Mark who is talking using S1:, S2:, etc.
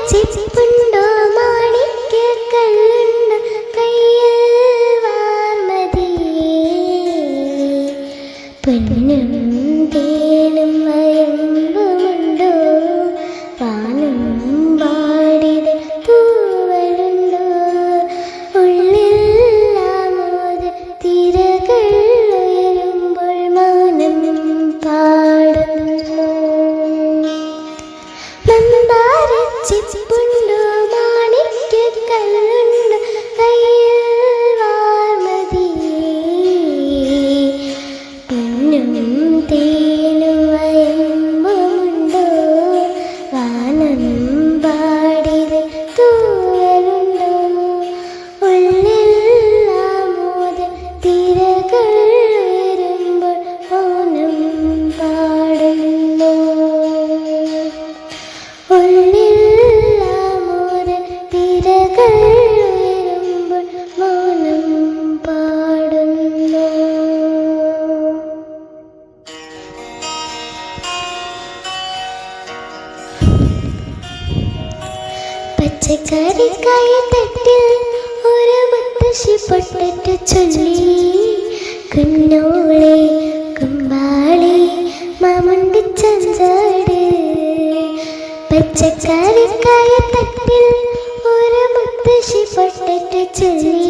S1: ചിപ്പുണ്ടോ മാണിക്യക്കല്ലുണ്ടോ കയ്യിൽ വാർമതിയേ പൊന്നും തേനും വയമ്പുമുണ്ടോ പാലും പാടിത തൂവലുണ്ടോ ഉള്ളിൽ ആമോദ തിരകൾ ഉയരുമ്പോൾ മൗനം പാടുന്നു ചിപ്പുണ്ടോ മാണിക്യക്കല്ലുണ്ടോ കയ്യിൽ വാർമതിയേ പൊന്നും തേനും വയമ്പുമുണ്ടോ വാനം പാടിത തൂവലുണ്ടോ ഉള്ളിൽ ആമോദ തിരകൾ ഉയരുമ്പോൾ മൗനം പാടുന്നു ഉള്ളിൽ ആമോദ തിരകൾ ഉയരുമ്പോൾ മൗനം പാടുന്നു. പച്ചക്കറിക്കായ തട്ടിൽ ഒരു മുത്തശ്ശി പൊട്ടിട്ട് ചൊല്ലി കുന്നോളെ കുമ്പാളി മാമുണ്ട് ചഞ്ചാട് പച്ചക്കറിക്കായ തട്ടിൽ ഒരു മുത്തശ്ശി പൊട്ടിട്ട് ചൊല്ലി